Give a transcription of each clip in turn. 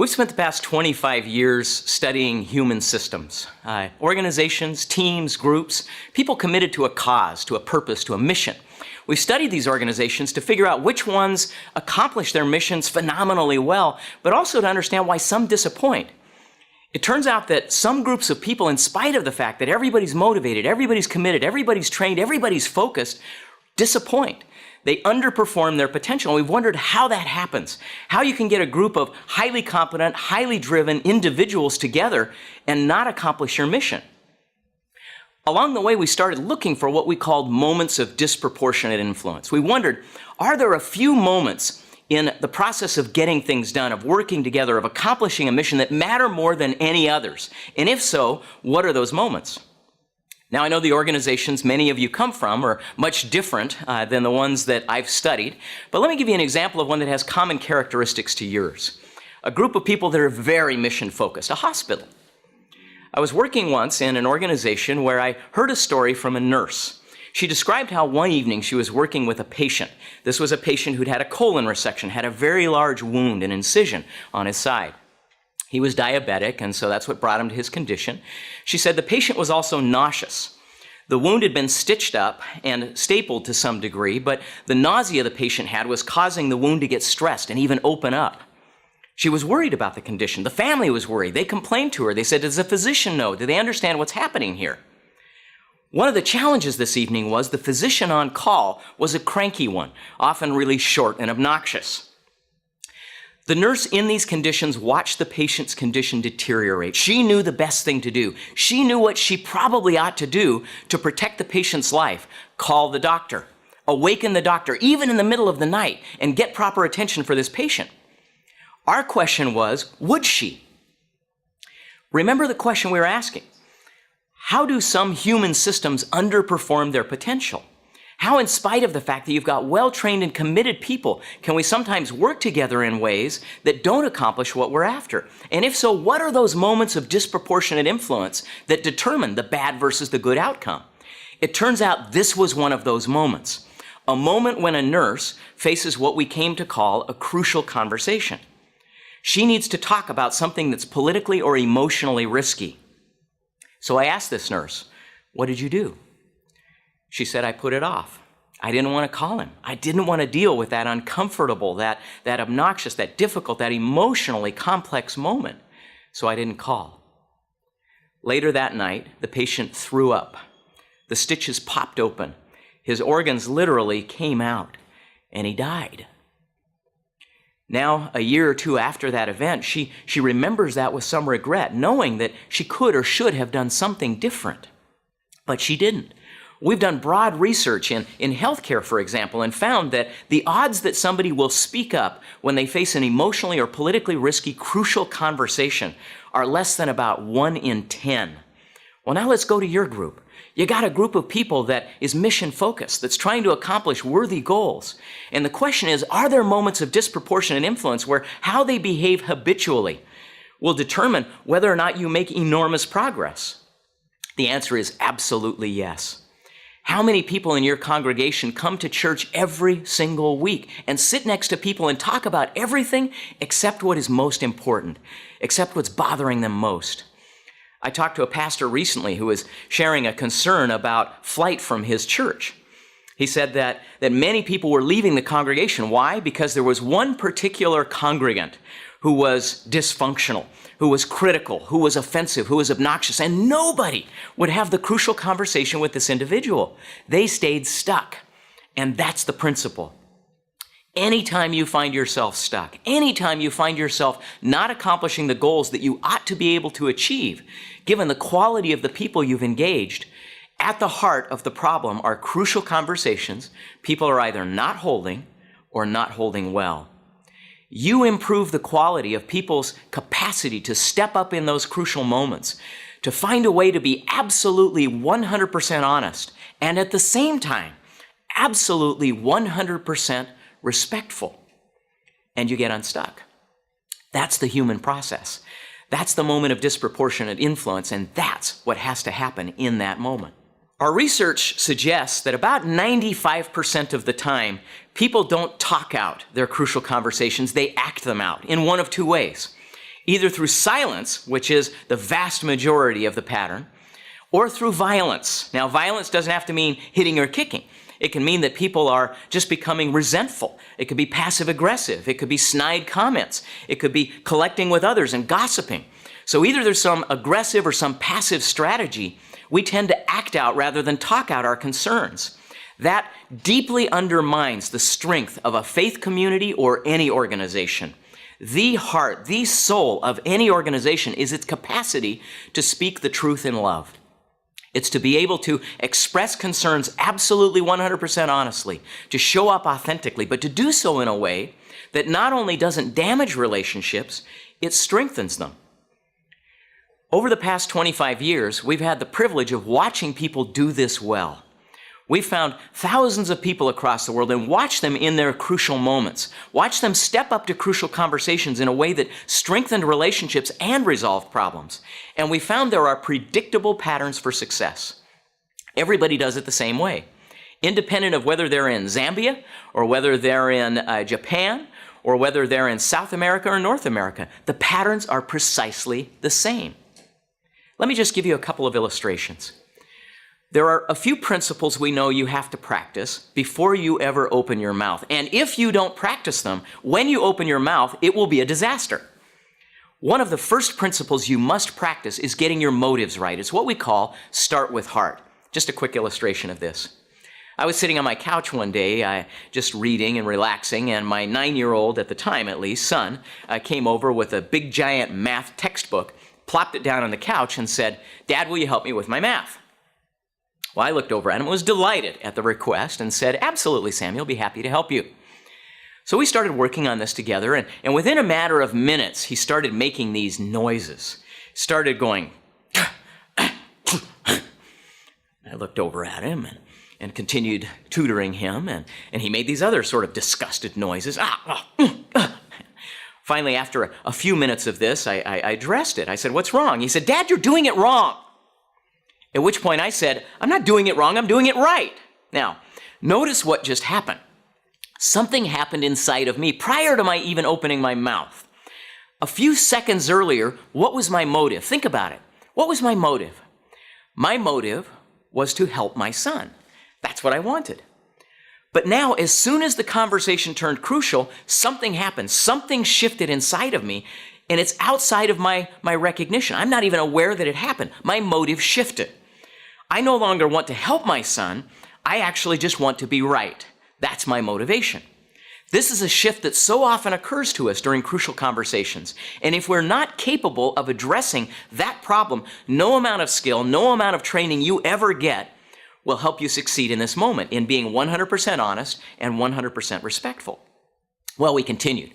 We've spent the past 25 years studying human systems, organizations, teams, groups, people committed to a cause, to a purpose, to a mission. We've studied these organizations to figure out which ones accomplish their missions phenomenally well, but also to understand why some disappoint. It turns out that some groups of people, in spite of the fact that everybody's motivated, everybody's committed, everybody's trained, everybody's focused, disappoint. They underperform their potential. We've wondered how that happens, how you can get a group of highly competent, highly driven individuals together and not accomplish your mission. Along the way, we started looking for what we called moments of disproportionate influence. We wondered, are there a few moments in the process of getting things done, of working together, of accomplishing a mission that matter more than any others? And if so, what are those moments? Now, I know the organizations many of you come from are much different than the ones that I've studied, but let me give you an example of one that has common characteristics to yours. A group of people that are very mission-focused, a hospital. I was working once in an organization where I heard a story from a nurse. She described how one evening she was working with a patient. This was a patient who'd had a colon resection, had a very large wound, an incision on his side. He was diabetic, and so that's what brought him to his condition. She said the patient was also nauseous. The wound had been stitched up and stapled to some degree, but the nausea the patient had was causing the wound to get stressed and even open up. She was worried about the condition. The family was worried. They complained to her. They said, does the physician know? Do they understand what's happening here? One of the challenges this evening was the physician on call was a cranky one, often really short and obnoxious. The nurse in these conditions watched the patient's condition deteriorate. She knew the best thing to do. She knew what she probably ought to do to protect the patient's life. Call the doctor, awaken the doctor, even in the middle of the night, and get proper attention for this patient. Our question was, would she? Remember the question we were asking. How do some human systems underperform their potential? How, in spite of the fact that you've got well-trained and committed people, can we sometimes work together in ways that don't accomplish what we're after? And if so, what are those moments of disproportionate influence that determine the bad versus the good outcome? It turns out this was one of those moments. A moment when a nurse faces what we came to call a crucial conversation. She needs to talk about something that's politically or emotionally risky. So I asked this nurse, what did you do? She said, I put it off. I didn't want to call him. I didn't want to deal with that uncomfortable, that obnoxious, that difficult, that emotionally complex moment. So I didn't call. Later that night, the patient threw up. The stitches popped open. His organs literally came out, and he died. Now, a year or two after that event, she remembers that with some regret, knowing that she could or should have done something different. But she didn't. We've done broad research in healthcare, for example, and found that the odds that somebody will speak up when they face an emotionally or politically risky, crucial conversation are less than about 1 in 10. Well, now let's go to your group. You got a group of people that is mission-focused, that's trying to accomplish worthy goals. And the question is, are there moments of disproportionate influence where how they behave habitually will determine whether or not you make enormous progress? The answer is absolutely yes. How many people in your congregation come to church every single week and sit next to people and talk about everything except what is most important, except what's bothering them most? I talked to a pastor recently who was sharing a concern about flight from his church. He said that many people were leaving the congregation. Why? Because there was one particular congregant who was dysfunctional, who was critical, who was offensive, who was obnoxious, and nobody would have the crucial conversation with this individual. They stayed stuck, and that's the principle. Anytime you find yourself stuck, anytime you find yourself not accomplishing the goals that you ought to be able to achieve, given the quality of the people you've engaged, at the heart of the problem are crucial conversations people are either not holding or not holding well. You improve the quality of people's capacity to step up in those crucial moments, to find a way to be absolutely 100% honest, and at the same time, absolutely 100% respectful, and you get unstuck. That's the human process. That's the moment of disproportionate influence, and that's what has to happen in that moment. Our research suggests that about 95% of the time, people don't talk out their crucial conversations, they act them out in one of two ways. either through silence, which is the vast majority of the pattern, or through violence. Now, violence doesn't have to mean hitting or kicking. It can mean that people are just becoming resentful. It could be passive aggressive. It could be snide comments. It could be collecting with others and gossiping. So either there's some aggressive or some passive strategy. We tend to act out rather than talk out our concerns. That deeply undermines the strength of a faith community or any organization. The heart, the soul of any organization is its capacity to speak the truth in love. It's to be able to express concerns absolutely 100% honestly, to show up authentically, but to do so in a way that not only doesn't damage relationships, it strengthens them. Over the past 25 years, we've had the privilege of watching people do this well. We've found thousands of people across the world and watched them in their crucial moments. Watch them step up to crucial conversations in a way that strengthened relationships and resolved problems. And we found there are predictable patterns for success. Everybody does it the same way. Independent of whether they're in Zambia or whether they're in Japan or whether they're in South America or North America, the patterns are precisely the same. Let me just give you a couple of illustrations. There are a few principles we know you have to practice before you ever open your mouth. And if you don't practice them, when you open your mouth, it will be a disaster. One of the first principles you must practice is getting your motives right. It's what we call start with heart. Just a quick illustration of this. I was sitting on my couch one day, just reading and relaxing, and my 9-year-old, at the time at least, son, came over with a big giant math textbook, plopped it down on the couch and said, "Dad, will you help me with my math?" Well, I looked over at him and was delighted at the request and said, "Absolutely, Samuel, be happy to help you." So we started working on this together, and within a matter of minutes, he started making these noises. Started going, I looked over at him and continued tutoring him, and he made these other sort of disgusted noises. Finally, after a few minutes of this, I addressed it. I said, "What's wrong?" He said, "Dad, you're doing it wrong." At which point I said, "I'm not doing it wrong, I'm doing it right." Now, notice what just happened. Something happened inside of me prior to my even opening my mouth. A few seconds earlier, what was my motive? Think about it. What was my motive? My motive was to help my son. That's what I wanted. But now, as soon as the conversation turned crucial, something happened. Something shifted inside of me, and it's outside of my recognition. I'm not even aware that it happened. My motive shifted. I no longer want to help my son. I actually just want to be right. That's my motivation. This is a shift that so often occurs to us during crucial conversations. And if we're not capable of addressing that problem, no amount of skill, no amount of training you ever get will help you succeed in this moment in being 100% honest and 100% respectful. Well, we continued.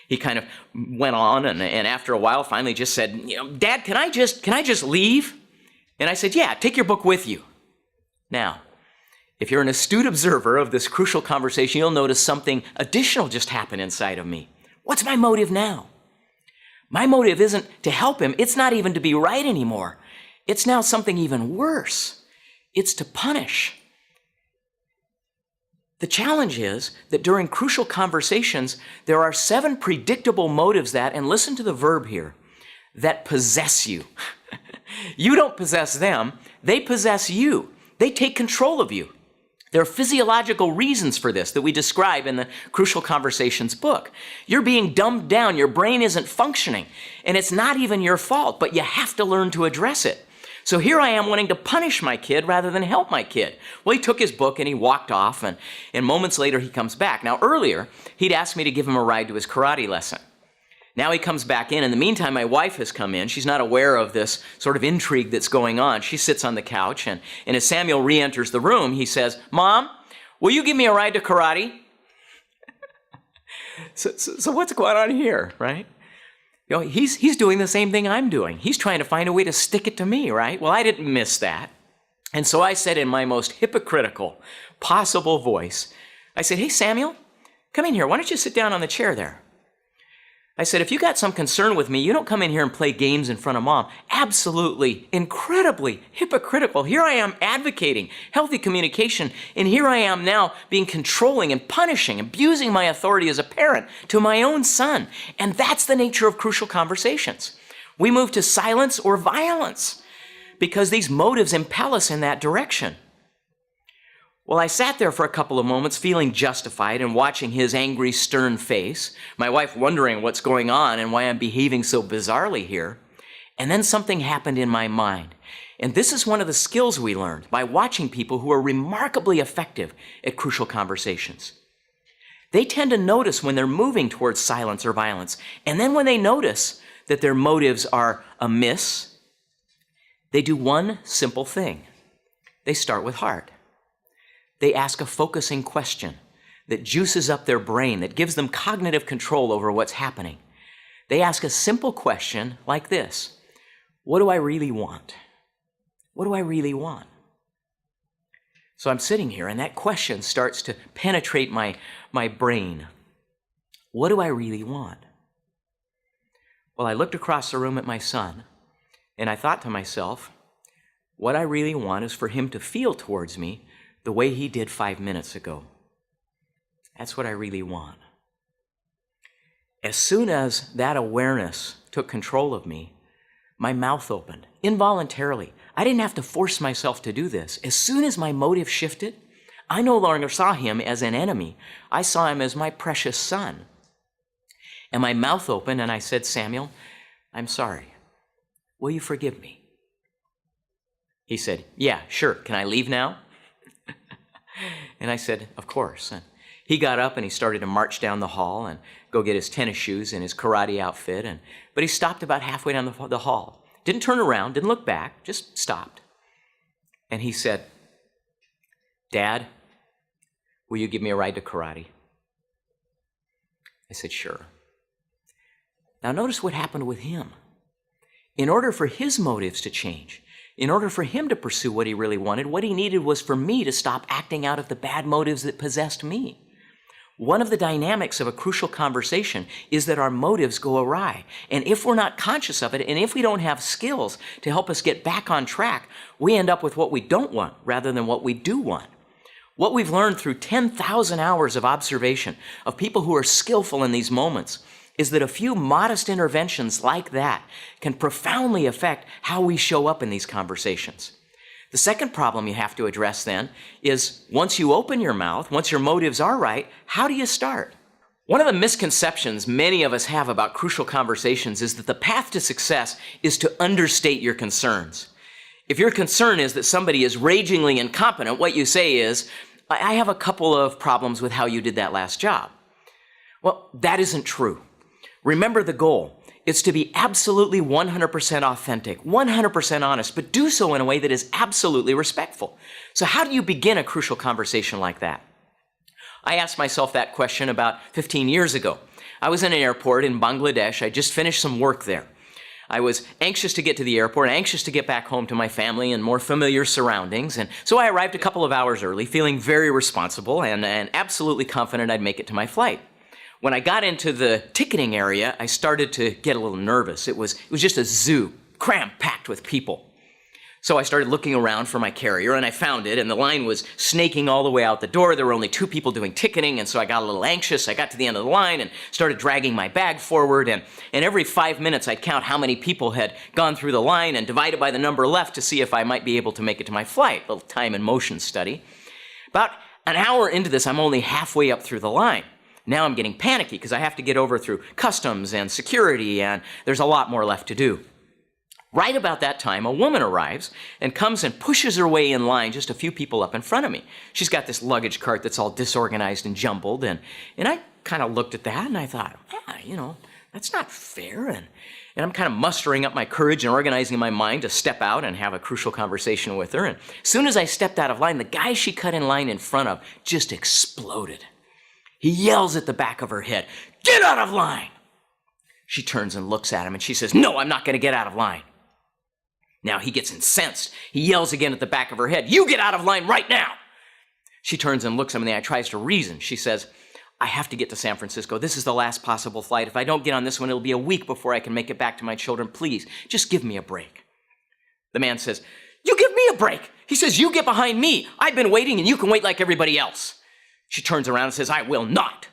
He kind of went on, and after a while finally just said, "Dad, can I just leave?" And I said, "Yeah, take your book with you." Now, if you're an astute observer of this crucial conversation, you'll notice something additional just happened inside of me. What's my motive now? My motive isn't to help him. It's not even to be right anymore. It's now something even worse. It's to punish. The challenge is that during crucial conversations, there are 7 predictable motives that, and listen to the verb here, that possess you. You don't possess them, they possess you. They take control of you. There are physiological reasons for this that we describe in the Crucial Conversations book. You're being dumbed down, your brain isn't functioning, and it's not even your fault, but you have to learn to address it. So here I am wanting to punish my kid rather than help my kid. Well, he took his book and he walked off, and moments later he comes back. Now earlier, he'd asked me to give him a ride to his karate lesson. Now he comes back in. In the meantime, my wife has come in. She's not aware of this sort of intrigue that's going on. She sits on the couch, and as Samuel re-enters the room, he says, "Mom, will you give me a ride to karate?" So what's going on here, right? He's doing the same thing I'm doing. He's trying to find a way to stick it to me, right? Well, I didn't miss that. And so I said in my most hypocritical possible voice, I said, "Hey, Samuel, come in here. Why don't you sit down on the chair there?" I said, if you got some concern with me, you don't come in here and play games in front of Mom. Absolutely, incredibly hypocritical. Here I am advocating healthy communication, and here I am now being controlling and punishing, abusing my authority as a parent to my own son. And that's the nature of crucial conversations. We move to silence or violence because these motives impel us in that direction. Well, I sat there for a couple of moments feeling justified and watching his angry, stern face, my wife wondering what's going on and why I'm behaving so bizarrely here. And then something happened in my mind. And this is one of the skills we learned by watching people who are remarkably effective at crucial conversations. They tend to notice when they're moving towards silence or violence. And then when they notice that their motives are amiss, they do one simple thing. They start with heart. They ask a focusing question that juices up their brain, that gives them cognitive control over what's happening. They ask a simple question like this: what do I really want? What do I really want? So I'm sitting here and that question starts to penetrate my brain. What do I really want? Well, I looked across the room at my son and I thought to myself, what I really want is for him to feel towards me the way he did 5 minutes ago. That's what I really want. As soon as that awareness took control of me, my mouth opened involuntarily. I didn't have to force myself to do this. As soon as my motive shifted, I no longer saw him as an enemy. I saw him as my precious son. And my mouth opened and I said, Samuel, I'm sorry. Will you forgive me? He said, yeah, sure. Can I leave now? And I said, of course. And he got up and he started to march down the hall and go get his tennis shoes and his karate outfit. But he stopped about halfway down the hall. Didn't turn around, didn't look back, just stopped. And he said, Dad, will you give me a ride to karate? I said, sure. Now notice what happened with him. In order for his motives to change, in order for him to pursue what he really wanted, what he needed was for me to stop acting out of the bad motives that possessed me. One of the dynamics of a crucial conversation is that our motives go awry. And if we're not conscious of it, and if we don't have skills to help us get back on track, we end up with what we don't want rather than what we do want. What we've learned through 10,000 hours of observation of people who are skillful in these moments is that a few modest interventions like that can profoundly affect how we show up in these conversations. The second problem you have to address then is once you open your mouth, once your motives are right, how do you start? One of the misconceptions many of us have about crucial conversations is that the path to success is to understate your concerns. If your concern is that somebody is ragingly incompetent, what you say is, I have a couple of problems with how you did that last job. Well, that isn't true. Remember the goal. It's to be absolutely 100% authentic, 100% honest, but do so in a way that is absolutely respectful. So how do you begin a crucial conversation like that? I asked myself that question about 15 years ago. I was in an airport in Bangladesh. I just finished some work there. I was anxious to get to the airport, anxious to get back home to my family and more familiar surroundings. And so I arrived a couple of hours early, feeling very responsible and absolutely confident I'd make it to my flight. When I got into the ticketing area, I started to get a little nervous. It was just a zoo, cram-packed with people. So I started looking around for my carrier, and I found it, and the line was snaking all the way out the door. There were only 2 people doing ticketing, and so I got a little anxious. I got to the end of the line and started dragging my bag forward, and every 5 minutes I'd count how many people had gone through the line and divide it by the number left to see if I might be able to make it to my flight, a little time and motion study. About an hour into this, I'm only halfway up through the line. Now I'm getting panicky because I have to get over through customs and security, and there's a lot more left to do. Right about that time, a woman arrives and comes and pushes her way in line just a few people up in front of me. She's got this luggage cart that's all disorganized and jumbled, and I kind of looked at that and I thought, that's not fair. And I'm kind of mustering up my courage and organizing my mind to step out and have a crucial conversation with her. And as soon as I stepped out of line, the guy she cut in line in front of just exploded. He yells at the back of her head, "Get out of line!" She turns and looks at him and she says, "No, I'm not going to get out of line." Now he gets incensed. He yells again at the back of her head, "You get out of line right now!" She turns and looks at him and tries to reason. She says, I have to get to San Francisco. This is the last possible flight. If I don't get on this one, it'll be a week before I can make it back to my children. Please, just give me a break. The man says, you give me a break. He says, you get behind me. I've been waiting and you can wait like everybody else. She turns around and says, I will not.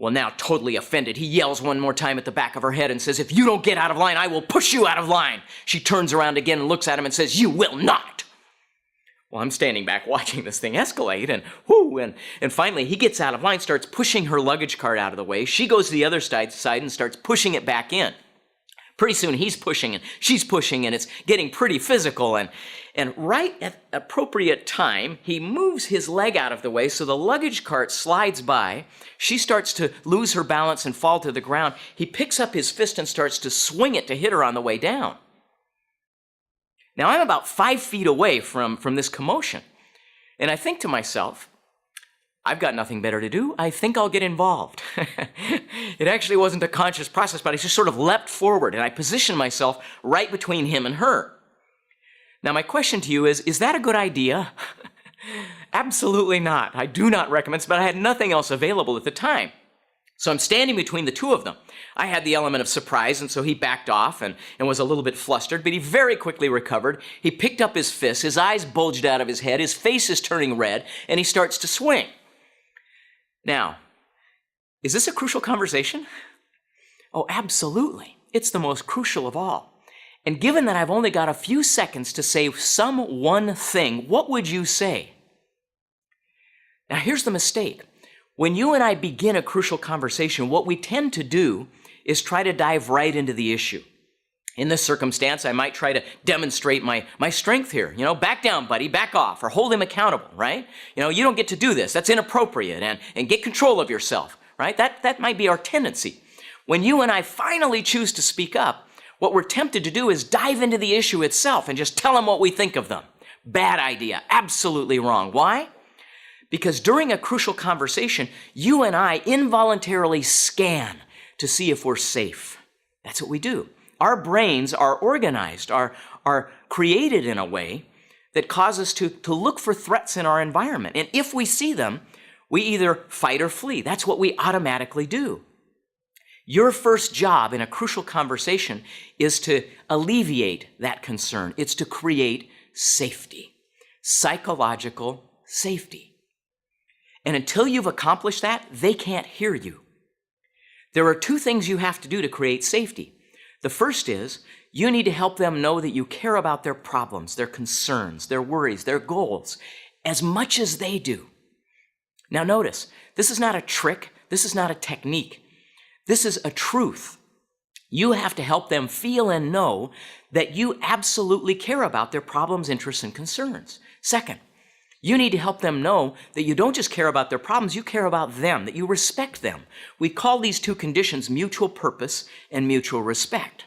Well, now totally offended, he yells one more time at the back of her head and says, if you don't get out of line, I will push you out of line. She turns around again and looks at him and says, you will not. Well, I'm standing back watching this thing escalate, and finally he gets out of line, starts pushing her luggage cart out of the way. She goes to the other side and starts pushing it back in. Pretty soon he's pushing and she's pushing, and it's getting pretty physical, and right at appropriate time, he moves his leg out of the way so the luggage cart slides by. She starts to lose her balance and fall to the ground. He picks up his fist and starts to swing it to hit her on the way down. Now, I'm about 5 feet away from this commotion, and I think to myself, I've got nothing better to do. I think I'll get involved. It actually wasn't a conscious process, but I just sort of leapt forward, and I positioned myself right between him and her. Now, my question to you is that a good idea? Absolutely not. I do not recommend it, but I had nothing else available at the time. So I'm standing between the two of them. I had the element of surprise, and so he backed off and was a little bit flustered, but he very quickly recovered. He picked up his fist, his eyes bulged out of his head, his face is turning red, and he starts to swing. Now, is this a crucial conversation? Oh, absolutely. It's the most crucial of all. And given that I've only got a few seconds to say some one thing, what would you say? Now, here's the mistake. When you and I begin a crucial conversation, what we tend to do is try to dive right into the issue. In this circumstance, I might try to demonstrate my strength here. Back down, buddy, back off, or hold him accountable, right? You don't get to do this. That's inappropriate, and get control of yourself, right? That might be our tendency. When you and I finally choose to speak up, what we're tempted to do is dive into the issue itself and just tell them what we think of them. Bad idea, absolutely wrong. Why? Because during a crucial conversation, you and I involuntarily scan to see if we're safe. That's what we do. Our brains are organized, are created in a way that cause us to look for threats in our environment. And if we see them, we either fight or flee. That's what we automatically do. Your first job in a crucial conversation is to alleviate that concern. It's to create safety, psychological safety. And until you've accomplished that, they can't hear you. There are two things you have to do to create safety. The first is you need to help them know that you care about their problems, their concerns, their worries, their goals, as much as they do. Now notice, this is not a trick. This is not a technique. This is a truth. You have to help them feel and know that you absolutely care about their problems, interests, and concerns. Second, you need to help them know that you don't just care about their problems, you care about them, that you respect them. We call these two conditions mutual purpose and mutual respect.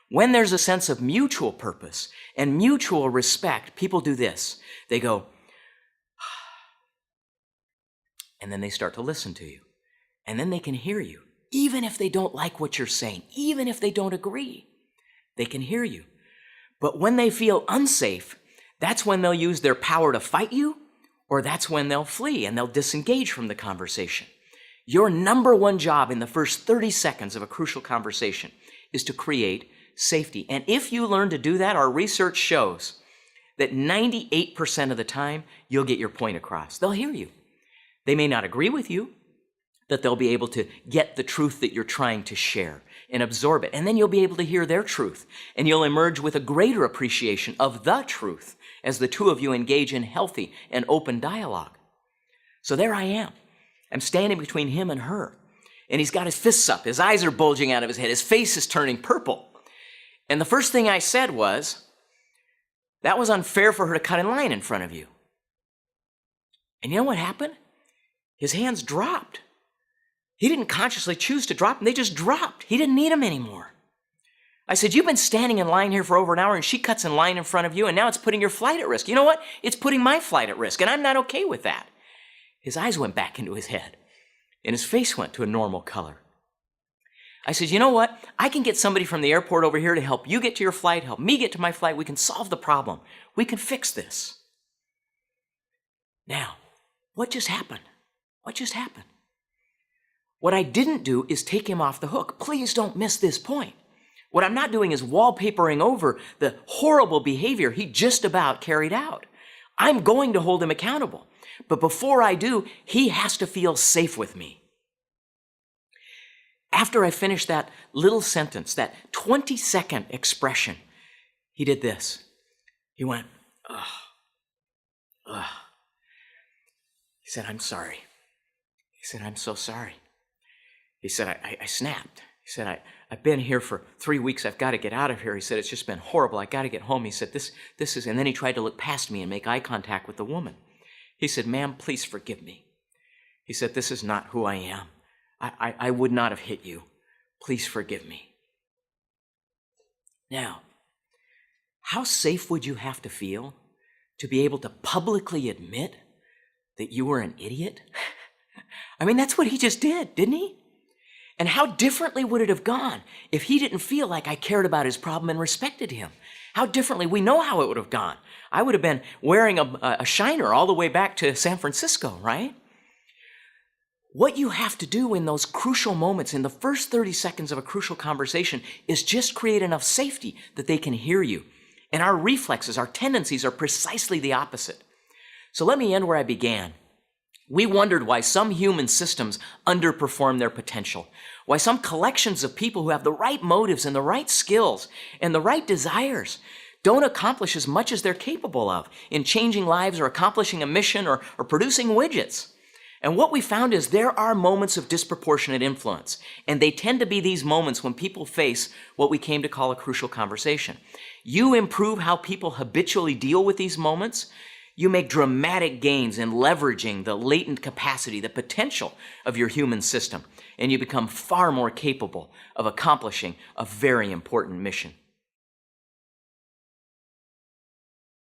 When there's a sense of mutual purpose and mutual respect, people do this. They go, and then they start to listen to you. And then they can hear you. Even if they don't like what you're saying, even if they don't agree, they can hear you. But when they feel unsafe, that's when they'll use their power to fight you, or that's when they'll flee and they'll disengage from the conversation. Your number one job in the first 30 seconds of a crucial conversation is to create safety. And if you learn to do that, our research shows that 98% of the time, you'll get your point across. They'll hear you. They may not agree with you, that they'll be able to get the truth that you're trying to share and absorb it. And then you'll be able to hear their truth, and you'll emerge with a greater appreciation of the truth as the two of you engage in healthy and open dialogue. So there I am. I'm standing between him and her, and he's got his fists up. His eyes are bulging out of his head. His face is turning purple. And the first thing I said was, that was unfair for her to cut in line in front of you. And you know what happened? His hands dropped. He didn't consciously choose to drop them. They just dropped. He didn't need them anymore. I said, you've been standing in line here for over an hour, and she cuts in line in front of you, and now it's putting your flight at risk. You know what? It's putting my flight at risk, and I'm not okay with that. His eyes went back into his head, and his face went to a normal color. I said, you know what? I can get somebody from the airport over here to help you get to your flight, help me get to my flight. We can solve the problem. We can fix this. Now, what just happened? What just happened? What I didn't do is take him off the hook. Please don't miss this point. What I'm not doing is wallpapering over the horrible behavior he just about carried out. I'm going to hold him accountable. But before I do, he has to feel safe with me. After I finished that little sentence, that 20-second expression, he did this. He went, ugh, ugh. He said, I'm sorry. He said, I'm so sorry. He said, I snapped. He said, I've been here for 3 weeks. I've got to get out of here. He said, it's just been horrible. I got to get home. He said, this is, and then he tried to look past me and make eye contact with the woman. He said, ma'am, please forgive me. He said, this is not who I am. I would not have hit you. Please forgive me. Now, how safe would you have to feel to be able to publicly admit that you were an idiot? I mean, that's what he just did, didn't he? And how differently would it have gone if he didn't feel like I cared about his problem and respected him? How differently, we know how it would have gone. I would have been wearing a shiner all the way back to San Francisco, right? What you have to do in those crucial moments, in the first 30 seconds of a crucial conversation, is just create enough safety that they can hear you. And our reflexes, our tendencies are precisely the opposite. So let me end where I began. We wondered why some human systems underperform their potential, why some collections of people who have the right motives and the right skills and the right desires don't accomplish as much as they're capable of in changing lives or accomplishing a mission or producing widgets. And what we found is there are moments of disproportionate influence, and they tend to be these moments when people face what we came to call a crucial conversation. You improve how people habitually deal with these moments, you make dramatic gains in leveraging the latent capacity, the potential of your human system, and you become far more capable of accomplishing a very important mission.